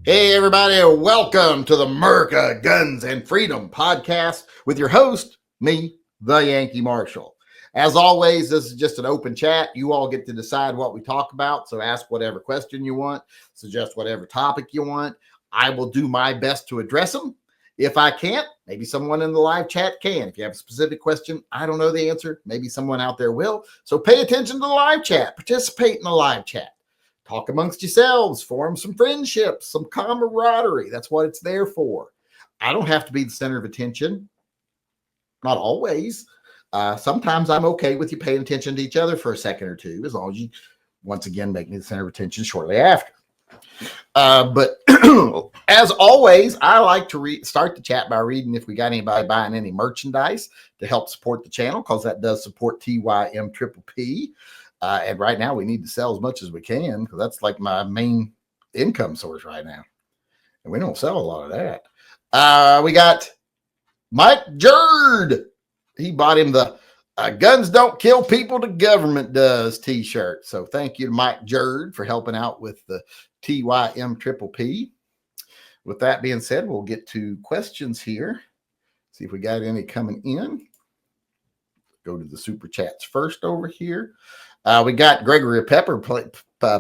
Hey, everybody, welcome to the America Guns and Freedom podcast with your host, me, the Yankee Marshal. As always, this is just an open chat. You all get to decide what we talk about, so ask whatever question you want, suggest whatever topic you want. I will do my best to address them. If I can't, maybe someone in the live chat can. If you have a specific question, I don't know the answer, maybe someone out there will. So pay attention to the live chat. Participate in the live chat. Talk amongst yourselves, form some friendships, some camaraderie. That's what it's there for. I don't have to be the center of attention. Not always. Sometimes I'm okay with you paying attention to each other for a second or two, as long as you, once again, make me the center of attention shortly after. But as always, I like to start the chat by reading if we got anybody buying any merchandise to help support the channel, because that does support TYMP. And right now we need to sell as much as we can, because that's like my main income source right now. And we don't sell a lot of that. We got Mike Jerd. He bought him the Guns Don't Kill People, the Government Does t-shirt. So thank you to Mike Jerd for helping out with the TYMPP. With that being said, we'll get to questions here. See if we got any coming in. Go to the super chats first over here. We got Gregory Pepper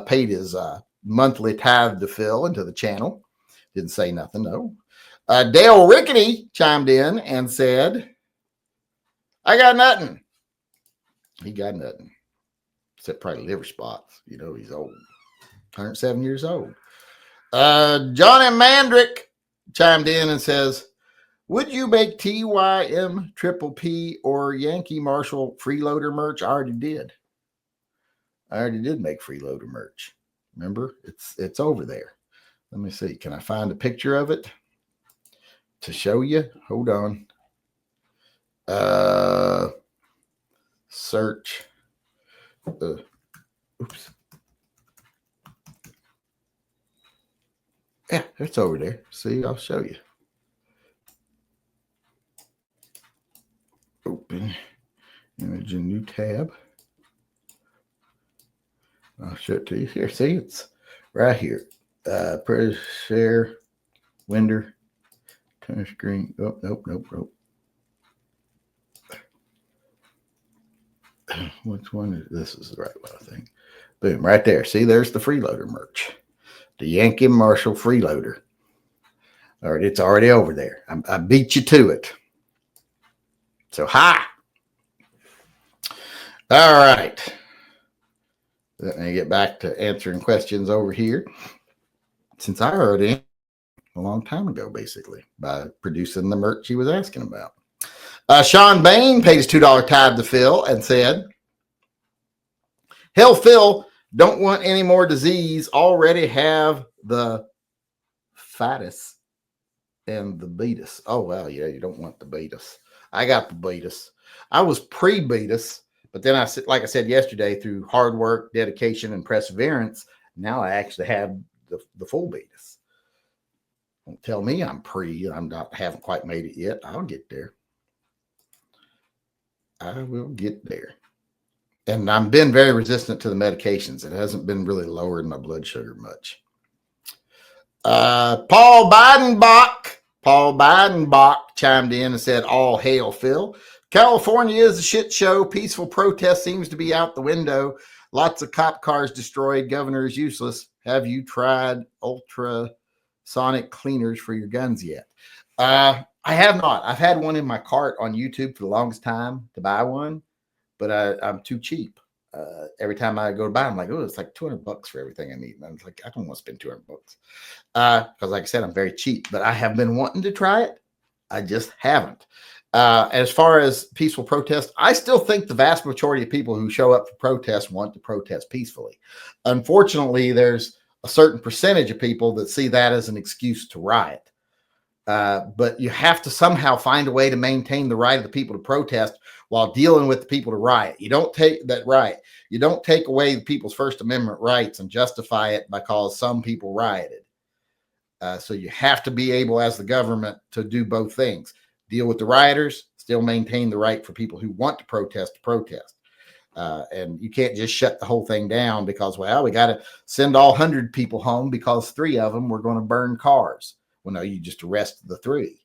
paid his monthly tithe to Phil into the channel. Didn't say nothing, no. Dale Rickety chimed in and said, I got nothing. He got nothing. Except probably liver spots. You know, he's old. 107 years old. Johnny Mandrick chimed in and says, would you make TYMPP or Yankee Marshal Freeloader merch? I already did. I already did make Freeloader merch. Remember, it's over there. Let me see. Can I find a picture of it to show you? Hold on. Search. Oops. Yeah, it's over there. See, I'll show you. Open image, a new tab. I'll show it to you here. See, it's right here. Press share, window, touch screen. Oh, nope. Which one is this? Is the right one, I think. Boom, right there. See, there's the Freeloader merch. The Yankee Marshal Freeloader. All right, it's already over there. I beat you to it. So, hi. All right. Let me get back to answering questions over here. Since I already a long time ago, basically, by producing the merch he was asking about. Sean Bain paid his $2 tithe to Phil and said, hell, Phil, don't want any more disease. Already have the fatus and the beatus. Oh, well, yeah, you don't want the beatus. I got the beatus. I was pre-beatus, but then like I said yesterday, through hard work, dedication, and perseverance, now I actually have the full beatus. Don't tell me I'm haven't quite made it yet. I'll get there. I will get there. And I've been very resistant to the medications. It hasn't been really lowering my blood sugar much. Paul Bidenbach chimed in and said, all hail, Phil. California is a shit show. Peaceful protest seems to be out the window. Lots of cop cars destroyed. Governor is useless. Have you tried ultrasonic cleaners for your guns yet? I have not. I've had one in my cart on YouTube for the longest time to buy one, but I'm too cheap. Every time I go to buy, I'm like, oh, it's like $200 for everything I need. And I was like, I don't want to spend $200. Because like I said, I'm very cheap, but I have been wanting to try it. I just haven't. As far as peaceful protest, I still think the vast majority of people who show up for protests want to protest peacefully. Unfortunately, there's a certain percentage of people that see that as an excuse to riot. But you have to somehow find a way to maintain the right of the people to protest while dealing with the people to riot. You don't take that right. You don't take away the people's First Amendment rights and justify it because some people rioted. So you have to be able, as the government, to do both things. Deal with the rioters, still maintain the right for people who want to protest to protest. And you can't just shut the whole thing down because, well, we got to send all 100 people home because 3 of them were going to burn cars. Well, no, you just arrest the 3.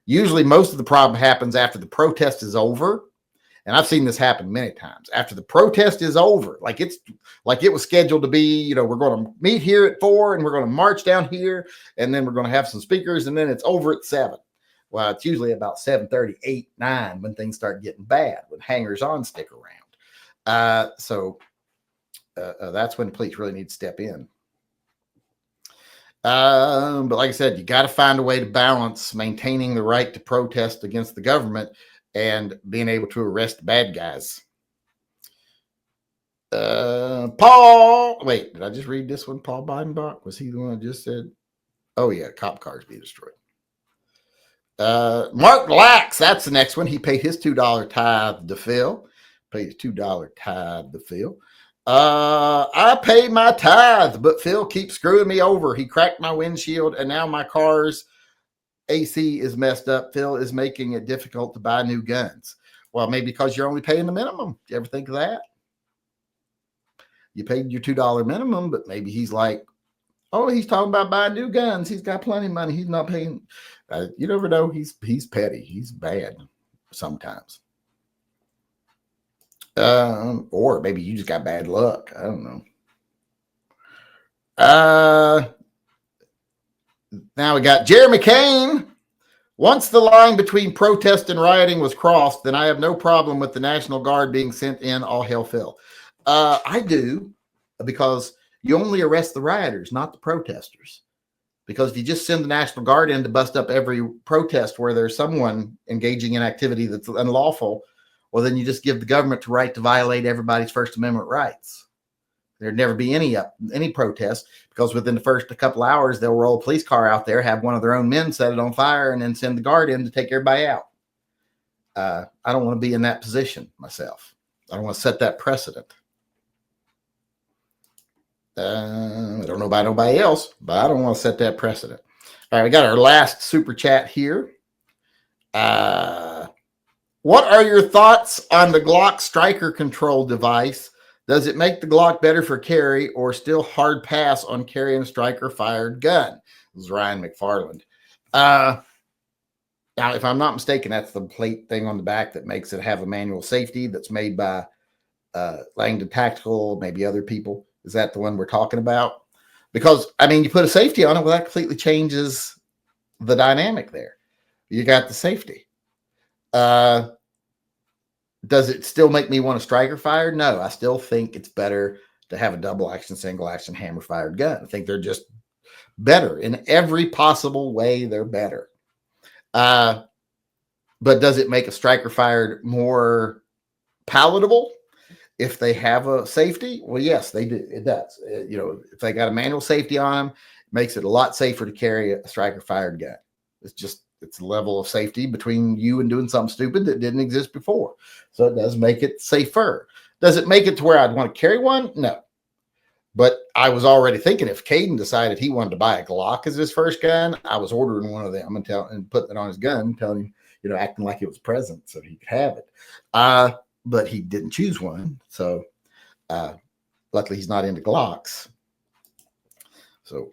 Usually most of the problem happens after the protest is over. And I've seen this happen many times. After the protest is over, like it was scheduled to be, we're going to meet here at 4 and we're going to march down here and then we're going to have some speakers and then it's over at 7. Well, it's usually about 7:30, 8, 9 when things start getting bad, when hangers-on stick around. So that's when the police really need to step in. But like I said, you got to find a way to balance maintaining the right to protest against the government and being able to arrest the bad guys. Paul, wait, did I just read this one? Paul Bidenbach, was he the one that just said, oh yeah, cop cars be destroyed. Mark Lax, that's the next one. He paid his $2 tithe to Phil. Paid his $2 tithe to Phil. I paid my tithe, but Phil keeps screwing me over. He cracked my windshield and now my car's AC is messed up. Phil is making it difficult to buy new guns. Well, maybe because you're only paying the minimum. Do you ever think of that? You paid your $2 minimum, but maybe he's like, oh, he's talking about buying new guns. He's got plenty of money. He's not paying. You never know. He's petty. He's bad sometimes. Or maybe you just got bad luck. I don't know. Now we got Jeremy Kane. Once the line between protest and rioting was crossed, then I have no problem with the National Guard being sent in. All hell Phil. I do, because you only arrest the rioters, not the protesters. Because if you just send the National Guard in to bust up every protest where there's someone engaging in activity that's unlawful, well, then you just give the government the right to violate everybody's First Amendment rights. There'd never be any protest, because within the first couple hours, they'll roll a police car out there, have one of their own men set it on fire, and then send the guard in to take everybody out. I don't want to be in that position myself. I don't want to set that precedent. I don't know about nobody else, but I don't want to set that precedent. All right, we got our last super chat here. What are your thoughts on the Glock striker control device? Does it make the Glock better for carry or still hard pass on carrying a striker fired gun? This is Ryan McFarland. Now, if I'm not mistaken, that's the plate thing on the back that makes it have a manual safety that's made by Langdon Tactical, maybe other people. Is that the one we're talking about? Because, I mean, you put a safety on it, well, that completely changes the dynamic there. You got the safety. Does it still make me want a striker fired? No, I still think it's better to have a double action, single action, hammer fired gun. I think they're just better in every possible way. They're better. But does it make a striker fired more palatable if they have a safety? Well, yes, they do. It does. If they got a manual safety on them, it makes it a lot safer to carry a striker fired gun. It's a level of safety between you and doing something stupid that didn't exist before. So it does make it safer. Does it make it to where I'd want to carry one? No. But I was already thinking, if Caden decided he wanted to buy a Glock as his first gun, I was ordering one of them and putting it on his gun, telling him, acting like it was a present so he could have it. But he didn't choose one. So luckily he's not into Glocks. So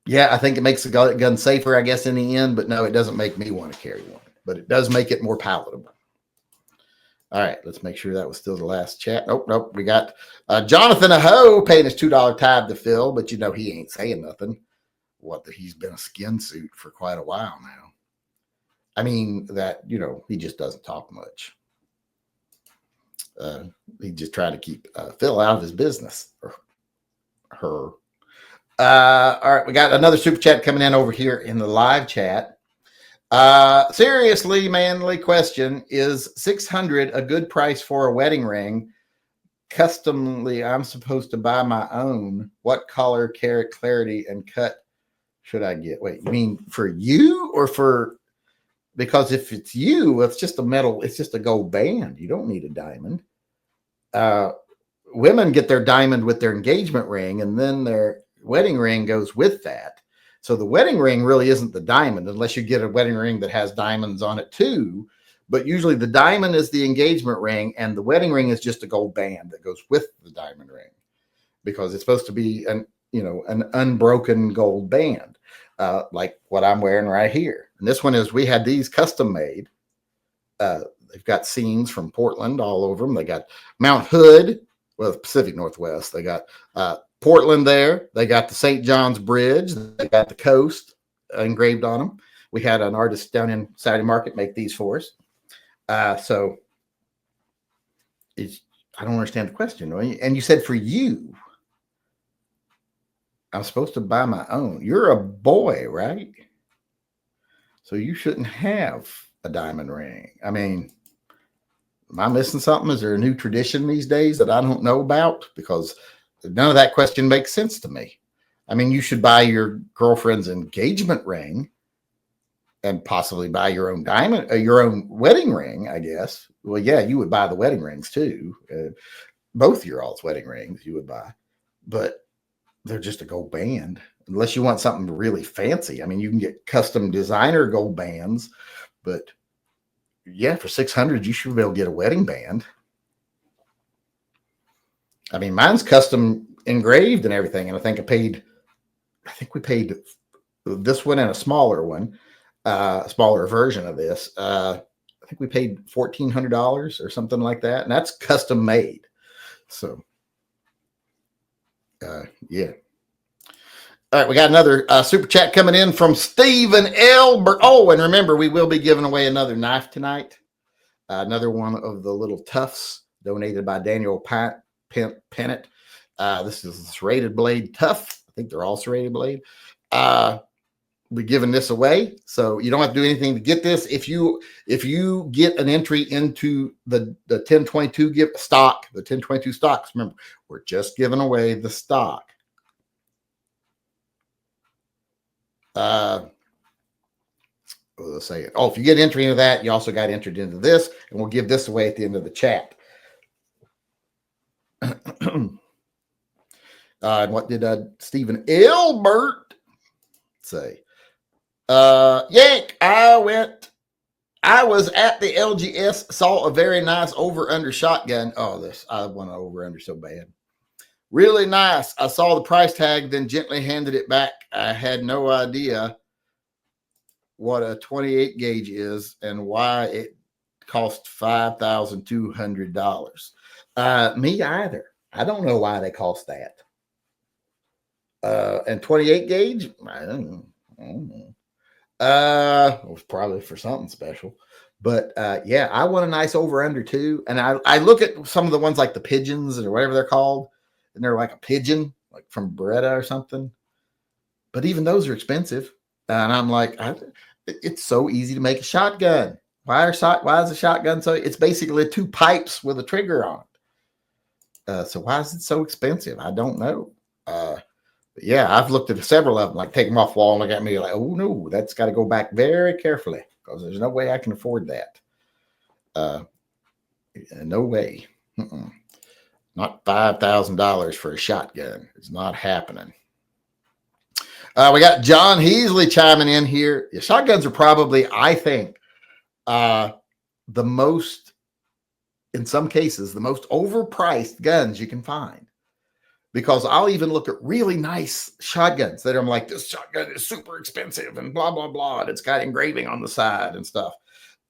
yeah, I think it makes the gun safer, I guess, in the end. But no, it doesn't make me want to carry one. But it does make it more palatable. All right, let's make sure that was still the last chat. Nope. We got Jonathan Aho paying his $2 tithe to Phil, but he ain't saying nothing. He's been a skin suit for quite a while now. I mean, that, he just doesn't talk much. He just tried to keep Phil out of his business. Or her. All right, we got another super chat coming in over here in the live chat. Seriously, manly question: is $600 a good price for a wedding ring? Customly, I'm supposed to buy my own. What color, carat, clarity, and cut should I get? Wait, you mean for you or for? Because if it's you, it's just a metal. It's just a gold band. You don't need a diamond. Women get their diamond with their engagement ring, and then their wedding ring goes with that. So the wedding ring really isn't the diamond, unless you get a wedding ring that has diamonds on it too. but usually the diamond is the engagement ring, and the wedding ring is just a gold band that goes with the diamond ring, because it's supposed to be an unbroken gold band, like what I'm wearing right here. And this one is, we had these custom made. They've got scenes from Portland all over them. They got Mount Hood, well, Pacific Northwest. They got Portland there. They got the St. John's Bridge. They got the coast engraved on them. We had an artist down in Saturday Market make these for us. So I don't understand the question. And you said for you, I'm supposed to buy my own. You're a boy, right? So you shouldn't have a diamond ring. I mean, am I missing something? Is there a new tradition these days that I don't know about? Because none of that question makes sense to me. I mean, you should buy your girlfriend's engagement ring and possibly buy your own diamond, your own wedding ring, I guess. Well, yeah, you would buy the wedding rings too. Both your all's wedding rings you would buy, but they're just a gold band, unless you want something really fancy. I mean, you can get custom designer gold bands, but yeah, for $600, you should be able to get a wedding band. I mean, mine's custom engraved and everything. And I think we paid this one and a smaller one, a smaller version of this. I think we paid $1,400 or something like that. And that's custom made. So, yeah. All right, we got another super chat coming in from Stephen Elbert. Oh, and remember, we will be giving away another knife tonight. Another one of the little Tufts donated by Daniel Pennant. This is a serrated blade Tuft. I think they're all serrated blade. We're giving this away, so you don't have to do anything to get this. If you get an entry into the 1022 stock, the 1022 stocks, remember, we're just giving away the stock. Let's say it. Oh, if you get entry into that, you also got entered into this, and we'll give this away at the end of the chat. And what did Stephen Elbert say? Yank, I was at the LGS, saw a very nice over-under shotgun. Oh, I want an over-under so bad. Really nice. I saw the price tag, then gently handed it back. I had no idea what a 28 gauge is and why it cost $5,200. Me either. I don't know why they cost that. And 28 gauge, I don't know. It was probably for something special. But yeah, I want a nice over-under too. And I look at some of the ones like the pigeons or whatever they're called, and they're like a pigeon, like from Beretta or something. But even those are expensive. And I'm like, it's so easy to make a shotgun. Why is a shotgun so? It's basically two pipes with a trigger on it. So why is it so expensive? I don't know. But yeah, I've looked at several of them, like take them off wall and look at me like, oh no, that's got to go back very carefully because there's no way I can afford that. No way. Not $5,000 for a shotgun. It's not happening. We got John Heasley chiming in here. Yeah, shotguns are probably, I think, the most, in some cases, the most overpriced guns you can find. Because I'll even look at really nice shotguns that I'm like, this shotgun is super expensive and blah, blah, blah. And it's got engraving on the side and stuff.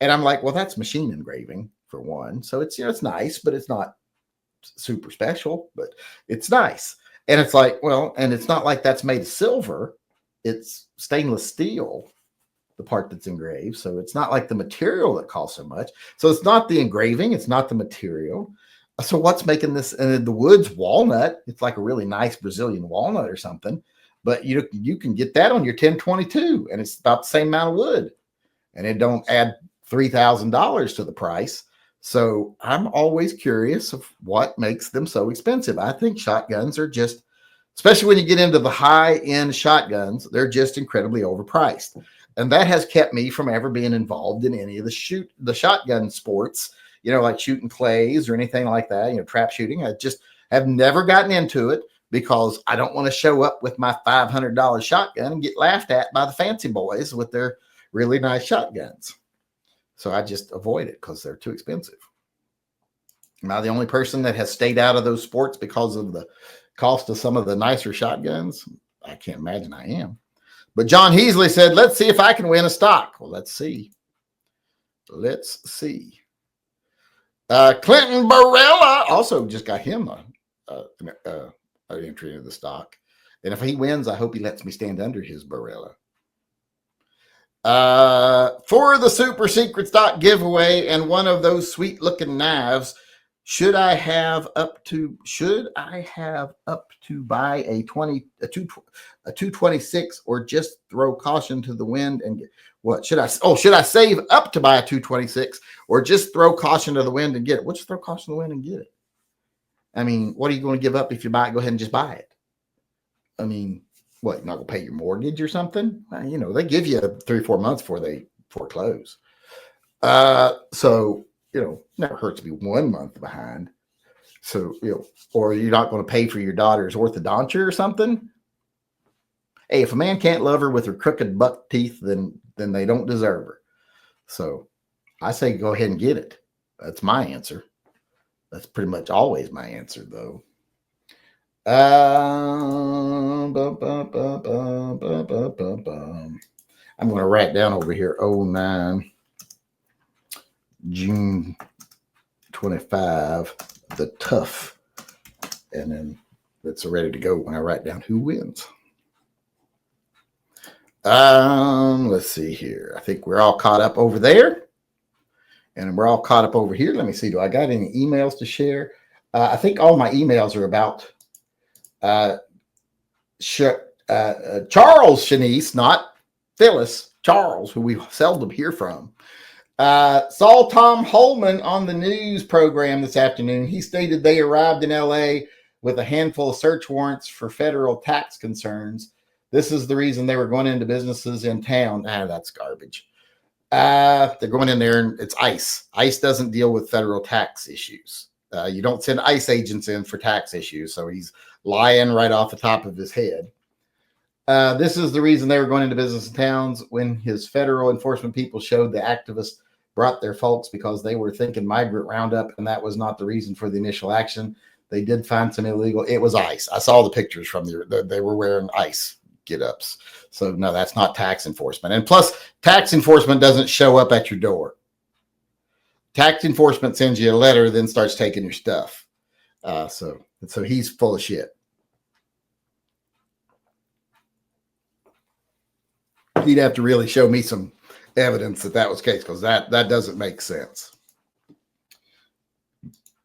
And I'm like, well, that's machine engraving for one. So it's, it's nice, but it's not super special, but it's nice. And it's like, well, and it's not like that's made of silver. It's stainless steel, the part that's engraved. So it's not like the material that costs so much. So it's not the engraving. It's not the material. So what's making this? And the wood's walnut. It's like a really nice Brazilian walnut or something. But you can get that on your 1022, and it's about the same amount of wood, and it don't add $3,000 to the price. So I'm always curious of what makes them so expensive. I think shotguns are just, especially when you get into the high-end shotguns, they're just incredibly overpriced. And that has kept me from ever being involved in any of the shotgun sports, like shooting clays or anything like that, trap shooting. I just have never gotten into it because I don't want to show up with my $500 shotgun and get laughed at by the fancy boys with their really nice shotguns. So I just avoid it because they're too expensive. Am I the only person that has stayed out of those sports because of the cost of some of the nicer shotguns? I can't imagine I am. But John Heasley said, let's see if I can win a stock. Well, let's see. Let's see. Clinton Barella also just got him an entry into the stock. And if he wins, I hope he lets me stand under his Barella. For the super secret stock giveaway and one of those sweet looking knives, should I have up to buy a 226 or just throw caution to the wind and get what? Should I save up to buy a 226 or just throw caution to the wind and get it? Well, just throw caution to the wind and get it. I mean, what are you going to give up if you buy it? Go ahead and just buy it. I mean, what, you're not going to pay your mortgage or something? Well, they give you 3 or 4 months before they foreclose. So, never hurts to be 1 month behind. So, or you're not going to pay for your daughter's orthodontia or something. Hey, if a man can't love her with her crooked buck teeth, then they don't deserve her. So I say go ahead and get it. That's my answer. That's pretty much always my answer, though. I'm going to write down over here 09 June 25, the tough, and then it's ready to go when I write down who wins. Let's see here. I think we're all caught up over there, and we're all caught up over here. Let me see. Do I got any emails to share? I think all my emails are about Charles Shanice, not Phyllis. Charles, who we seldom hear from. Saw Tom Holman on the news program this afternoon. He stated they arrived in LA with a handful of search warrants for federal tax concerns. This is the reason they were going into businesses in town. That's garbage. They're going in there and it's ICE. ICE doesn't deal with federal tax issues. You don't send ICE agents in for tax issues. So he's lying right off the top of his head. This is the reason they were going into business in towns. When his federal enforcement people showed the activists brought their folks because they were thinking migrant roundup, and that was not the reason for the initial action. They did find some illegal. It was ICE. I saw the pictures from they were wearing ICE get-ups. So no, that's not tax enforcement. And plus, tax enforcement doesn't show up at your door. Tax enforcement sends you a letter, then starts taking your stuff. So he's full of shit. He'd have to really show me some evidence that was the case, because that doesn't make sense.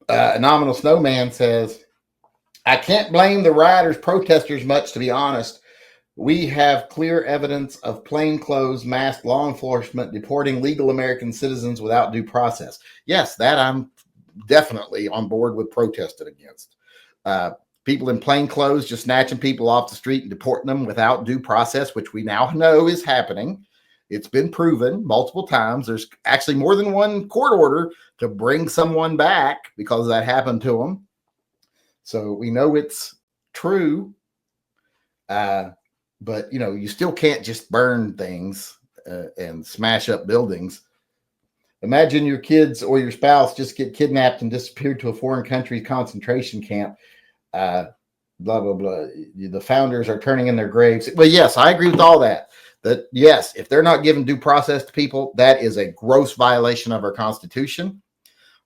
Nominal Snowman says, I can't blame the rioters, protesters much, to be honest. We have clear evidence of plainclothes, masked law enforcement deporting legal American citizens without due process. Yes, that I'm definitely on board with protesting against. People in plain clothes just snatching people off the street and deporting them without due process, which we now know is happening. It's been proven multiple times. There's actually more than one court order to bring someone back because that happened to them. So we know it's true. But, you still can't just burn things and smash up buildings. Imagine your kids or your spouse just get kidnapped and disappeared to a foreign country concentration camp. Blah, blah, blah. The founders are turning in their graves. Well, yes, I agree with all that. That, yes, if they're not giving due process to people, that is a gross violation of our Constitution.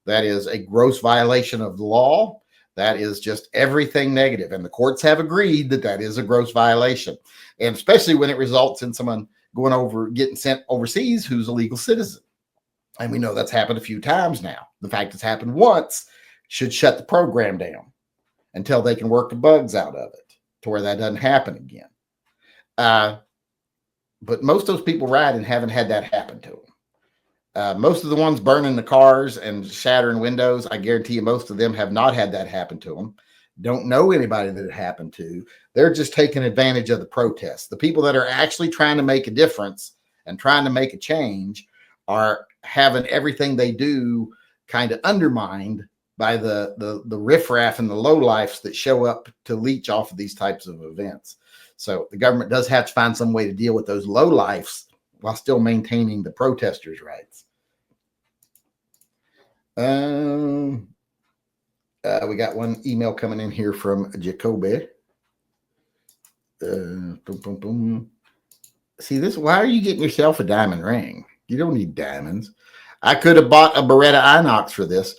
That is a gross violation of the law. That is just everything negative. And the courts have agreed that is a gross violation. And especially when it results in someone getting sent overseas who's a legal citizen. And we know that's happened a few times now. The fact it's happened once should shut the program down until they can work the bugs out of it to where that doesn't happen again. But most of those people riding haven't had that happen to them. Most of the ones burning the cars and shattering windows, I guarantee you most of them have not had that happen to them. Don't know anybody that it happened to. They're just taking advantage of the protests. The people that are actually trying to make a difference and trying to make a change are having everything they do kind of undermined by the riffraff and the lowlifes that show up to leech off of these types of events. So the government does have to find some way to deal with those lowlifes while still maintaining the protesters' rights. We got one email coming in here from Jacoby. Boom, boom, boom. See this? Why are you getting yourself a diamond ring? You don't need diamonds. I could have bought a Beretta Inox for this.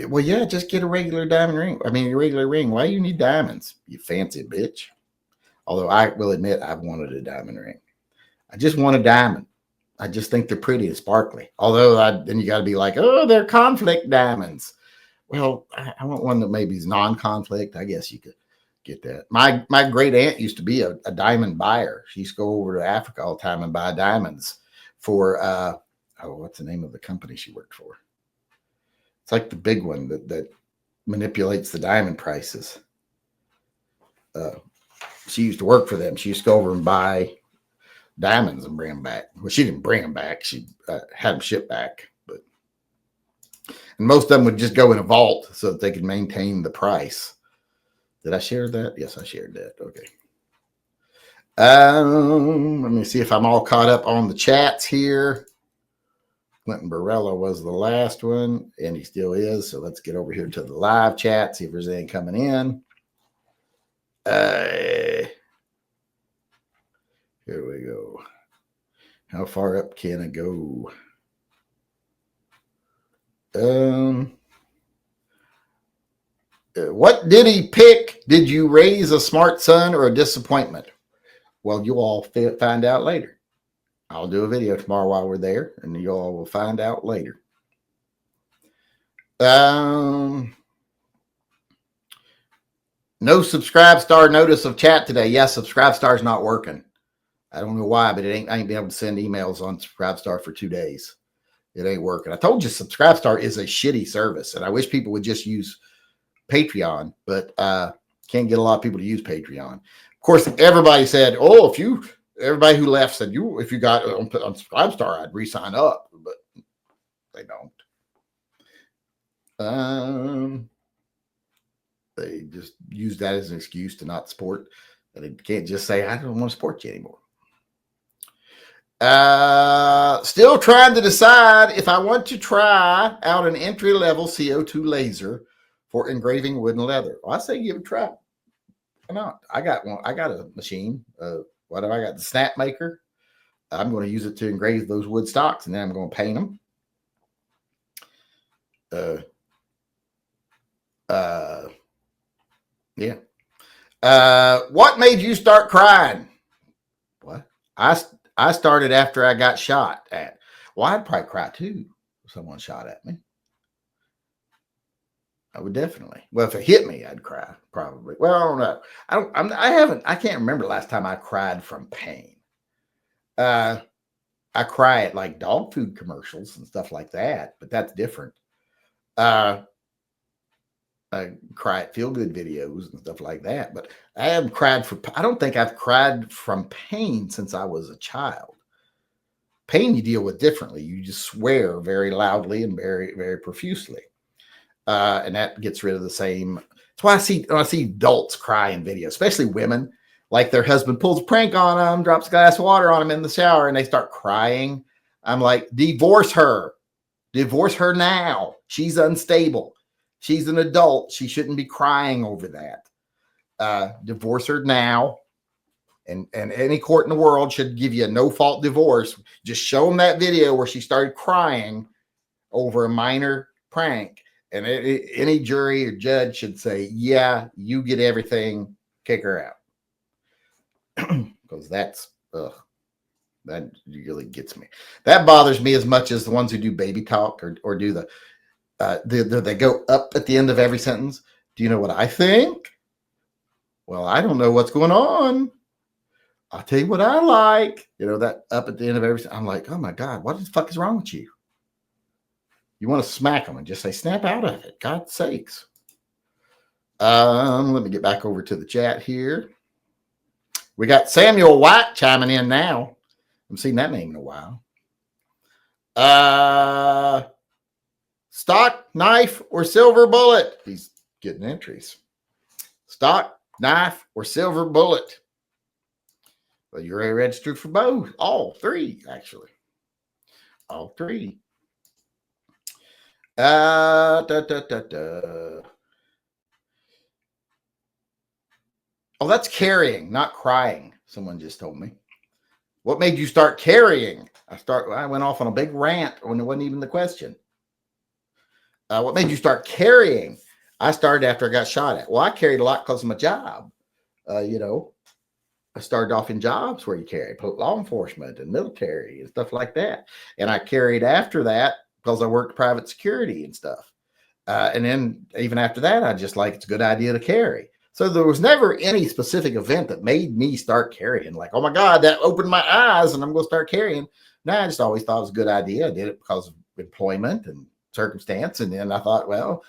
Well, yeah, just get a regular diamond ring. I mean, a regular ring. Why do you need diamonds? You fancy bitch. Although I will admit I've wanted a diamond ring. I just want a diamond. I just think they're pretty and sparkly. Although then you got to be like, oh, they're conflict diamonds. Well, I want one that maybe is non-conflict. I guess you could get that. My great aunt used to be a diamond buyer. She used to go over to Africa all the time and buy diamonds for what's the name of the company she worked for? It's like the big one that manipulates the diamond prices. She used to work for them. She used to go over and buy diamonds and bring them back. Well, she didn't bring them back. She had them shipped back. And most of them would just go in a vault so that they could maintain the price. Did I share that? Yes, I shared that. Okay. Let me see if I'm all caught up on the chats here. Clinton Barella was the last one, and he still is. So let's get over here to the live chat, see if there's anything coming in. Here we go. How far up can I go? What did he pick? Did you raise a smart son or a disappointment? Well, you all find out later. I'll do a video tomorrow while we're there, and you all will find out later. No subscribe star notice of chat today. Yes, subscribe star is not working. I don't know why, but I ain't been able to send emails on subscribe star for 2 days. It ain't working. I told you subscribe star is a shitty service, and I wish people would just use Patreon, but can't get a lot of people to use Patreon. Of course, everybody said, oh, everybody who left said, if you got on Subscribestar, I'd re-sign up, but they don't. They just use that as an excuse to not support. They can't just say, I don't want to support you anymore. Still trying to decide if I want to try out an entry-level CO2 laser for engraving wood and leather. Well, I say give it a try. Why not? I got one. I got a machine. What have I got? The Snap Maker. I'm going to use it to engrave those wood stocks, and then I'm going to paint them. Yeah. What made you start crying? What? I started after I got shot at. Well, I'd probably cry too if someone shot at me. I would definitely. Well, if it hit me, I'd cry probably. Well, I don't know. I can't remember the last time I cried from pain. I cry at like dog food commercials and stuff like that, but that's different. I cry at feel-good videos and stuff like that, but I haven't cried I don't think I've cried from pain since I was a child. Pain you deal with differently. You just swear very loudly and very, very profusely. And that gets rid of the same. That's why I see adults cry in videos, especially women, like their husband pulls a prank on them, drops a glass of water on them in the shower, and they start crying. I'm like, divorce her. Divorce her now. She's unstable. She's an adult. She shouldn't be crying over that. Divorce her now. And any court in the world should give you a no-fault divorce. Just show them that video where she started crying over a minor prank. And any jury or judge should say, yeah, you get everything, kick her out. Because that really gets me. That bothers me as much as the ones who do baby talk or do they go up at the end of every sentence. Do you know what I think? Well, I don't know what's going on. I'll tell you what I like. You know, that up at the end of every sentence. I'm like, oh my God, what the fuck is wrong with you? You want to smack them and just say, snap out of it. God's sakes. Let me get back over to the chat here. We got Samuel White chiming in now. I haven't seen that name in a while. Stock, knife, or silver bullet? He's getting entries. Stock, knife, or silver bullet? Well, you're already registered for both. All three, actually. All three. Da, da, da, da. Oh, that's carrying, not crying. Someone just told me. What made you start carrying? I went off on a big rant when it wasn't even the question. What made you start carrying? I started after I got shot at. Well, I carried a lot because of my job. I started off in jobs where you carry law enforcement and military and stuff like that. And I carried after that because I worked private security and stuff. And then even after that, I just like, it's a good idea to carry. So there was never any specific event that made me start carrying. Like, oh my God, that opened my eyes and I'm going to start carrying. No, I just always thought it was a good idea. I did it because of employment and circumstance. And then I thought, well,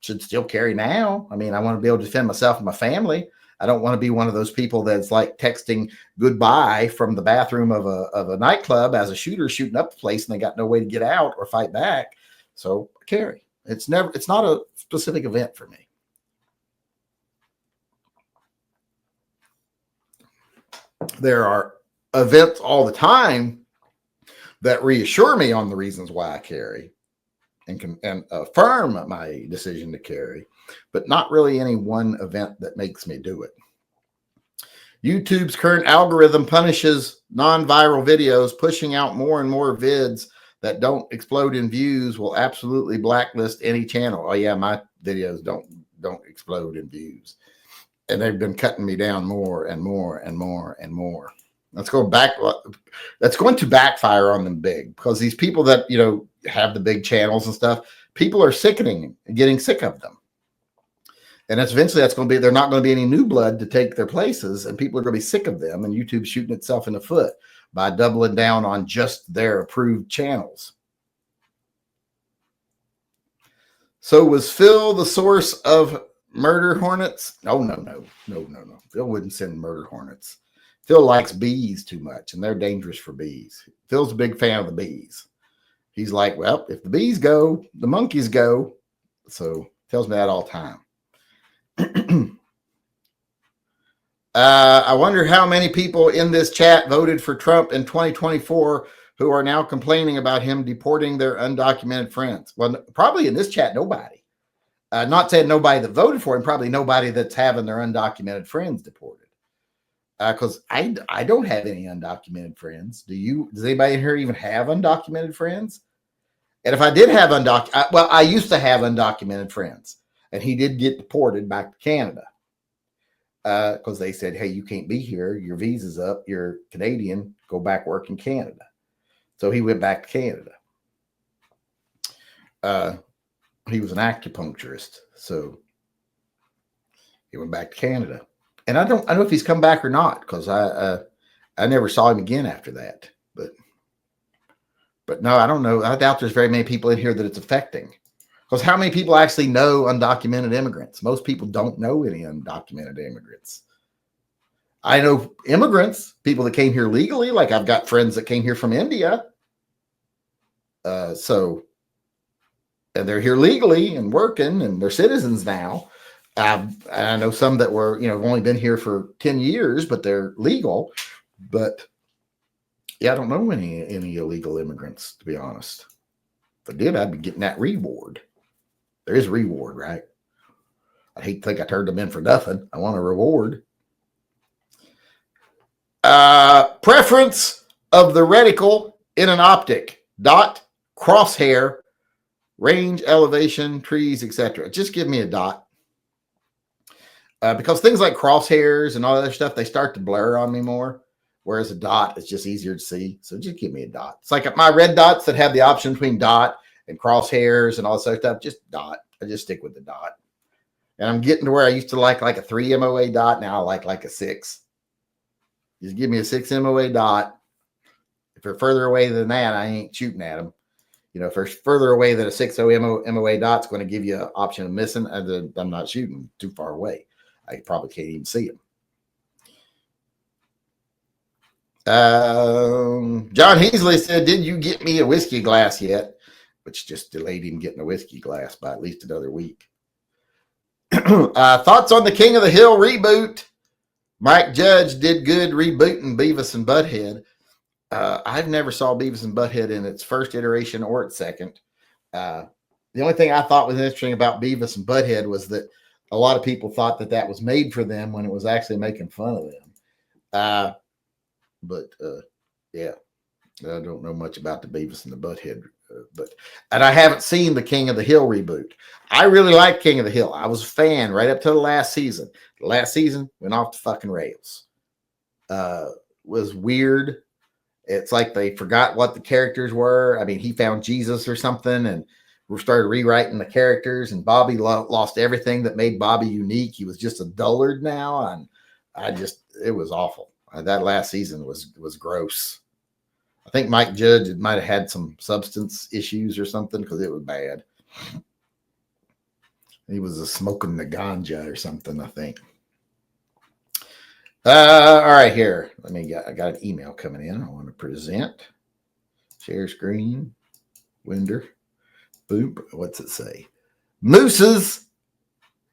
should still carry now. I mean, I want to be able to defend myself and my family. I don't want to be one of those people that's like texting goodbye from the bathroom of a nightclub as a shooter shooting up the place and they got no way to get out or fight back. So carry. It's not a specific event for me. There are events all the time that reassure me on the reasons why I carry and affirm my decision to carry, but not really any one event that makes me do it. YouTube's current algorithm punishes non-viral videos, pushing out more and more vids that don't explode in views will absolutely blacklist any channel. Oh yeah, my videos don't explode in views. And they've been cutting me down more and more and more and more. That's going to backfire on them big, because these people that, have the big channels and stuff, people are sickening and getting sick of them. And eventually they're not going to be any new blood to take their places, and people are going to be sick of them, and YouTube's shooting itself in the foot by doubling down on just their approved channels. So was Phil the source of murder hornets? No. Phil wouldn't send murder hornets. Phil likes bees too much, and they're dangerous for bees. Phil's a big fan of the bees. He's like, well, if the bees go, the monkeys go. So tells me that all the time. I wonder how many people in this chat voted for Trump in 2024 who are now complaining about him deporting their undocumented friends. Well, probably in this chat, nobody. Not saying nobody that voted for him, probably nobody that's having their undocumented friends deported. Because I don't have any undocumented friends. Does anybody in here even have undocumented friends? And if I did have I used to have undocumented friends, and he did get deported back to Canada because they said, hey, you can't be here. Your visa's up. You're Canadian. Go back work in Canada. So he went back to Canada. He was an acupuncturist, so he went back to Canada. And I don't know if he's come back or not, because I never saw him again after that. But no, I don't know. I doubt there's very many people in here that it's affecting. Because how many people actually know undocumented immigrants? Most people don't know any undocumented immigrants. I know immigrants, people that came here legally. Like I've got friends that came here from India. And they're here legally and working, and they're citizens now. I know some that were, have only been here for 10 years, but they're legal. But yeah, I don't know any illegal immigrants, to be honest. If I did, I'd be getting that reward. There is a reward, right? I hate to think I turned them in for nothing. I want a reward. Preference of the reticle in an optic: dot, crosshair, range, elevation, trees, etc. Just give me a dot. Because things like crosshairs and all that stuff, they start to blur on me more. Whereas a dot is just easier to see. So just give me a dot. It's like my red dots that have the option between dot and crosshairs and all this other stuff. Just dot. I just stick with the dot. And I'm getting to where I used to like a 3 MOA dot. Now I like a 6. Just give me a 6 MOA dot. If they're further away than that, I ain't shooting at them. If they're further away than a 6 MOA dot's going to give you an option of missing, I'm not shooting too far away. I probably can't even see them. John Heasley said, did you get me a whiskey glass yet? Which just delayed him getting a whiskey glass by at least another week. Thoughts on the King of the Hill reboot? Mike Judge did good rebooting Beavis and Butthead. I've never saw Beavis and Butthead in its first iteration or its second. The only thing I thought was interesting about Beavis and Butthead was that a lot of people thought that that was made for them when it was actually making fun of them. Yeah, I don't know much about the Beavis and the Butthead, and I haven't seen the King of the Hill reboot. I really like King of the Hill. I was a fan right up to the last season. The last season went off the fucking rails. Was weird. It's like they forgot what the characters were. I mean, he found Jesus or something and we started rewriting the characters, and Bobby lost everything that made Bobby unique. He was just a dullard now. And it was awful. That last season was gross. I think Mike Judge might have had some substance issues or something because it was bad. He was smoking the ganja or something, I think. All right, here. I got an email coming in. I want to present. Share screen. Winder. Boom. What's it say? Mooses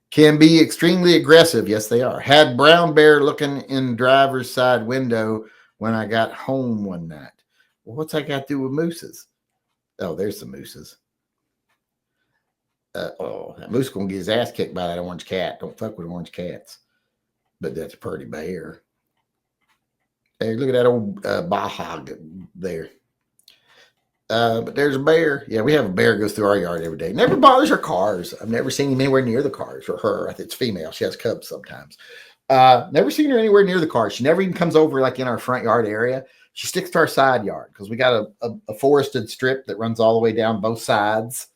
can be extremely aggressive. Yes, they are. Had brown bear looking in driver's side window when I got home one night. Well, what's that got to do with mooses? Oh, there's some mooses. That moose going to get his ass kicked by that orange cat. Don't fuck with orange cats. But that's a pretty bear. Hey, look at that old bahog there. But there's a bear. Yeah, we have a bear goes through our yard every day. Never bothers our cars. I've never seen him anywhere near the cars, or her. I think it's female. She has cubs sometimes. Never seen her anywhere near the cars. She never even comes over like in our front yard area. She sticks to our side yard because we got a forested strip that runs all the way down both sides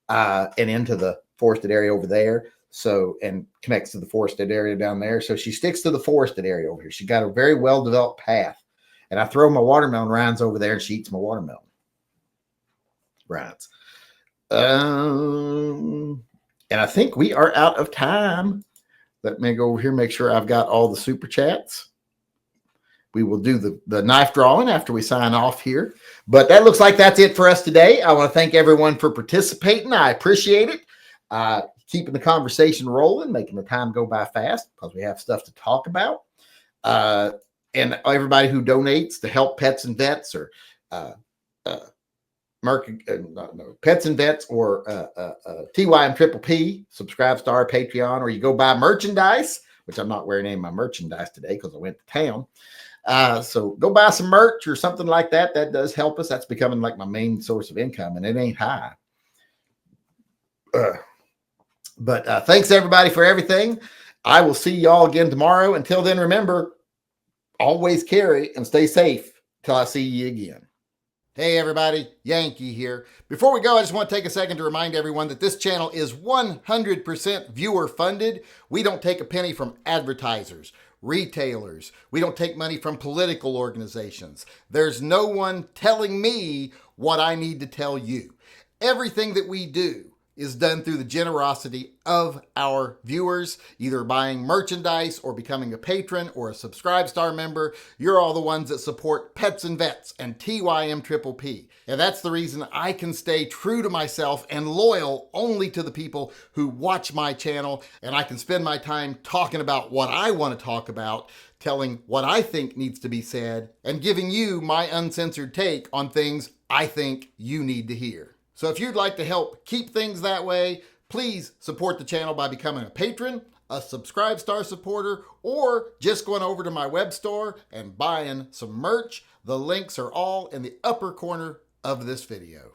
and into the forested area over there. So, and connects to the forested area down there. So she sticks to the forested area over here. She got a very well-developed path. And I throw my watermelon rinds over there and she eats my watermelon rinds. And I think we are out of time. Let me go over here, make sure I've got all the super chats. We will do the knife drawing after we sign off here. But that looks like that's it for us today. I want to thank everyone for participating. I appreciate it. Keeping the conversation rolling, making the time go by fast because we have stuff to talk about. And everybody who donates to help pets and vets or Pets and Vets or TYMP, subscribe star, Patreon, or you go buy merchandise, which I'm not wearing any of my merchandise today because I went to town. So go buy some merch or something like that. That does help us. That's becoming like my main source of income, and it ain't high. But thanks everybody for everything. I will see y'all again tomorrow. Until then, remember, always carry and stay safe till I see you again. Hey everybody, Yankee here. Before we go, I just want to take a second to remind everyone that this channel is 100% viewer funded. We don't take a penny from advertisers, retailers. We don't take money from political organizations. There's no one telling me what I need to tell you. Everything that we do is done through the generosity of our viewers, either buying merchandise or becoming a patron or a Subscribe Star member. You're all the ones that support Pets and Vets and TYMP. And that's the reason I can stay true to myself and loyal only to the people who watch my channel. And I can spend my time talking about what I want to talk about, telling what I think needs to be said, and giving you my uncensored take on things I think you need to hear. So if you'd like to help keep things that way, please support the channel by becoming a patron, a Subscribe Star supporter, or just going over to my web store and buying some merch. The links are all in the upper corner of this video.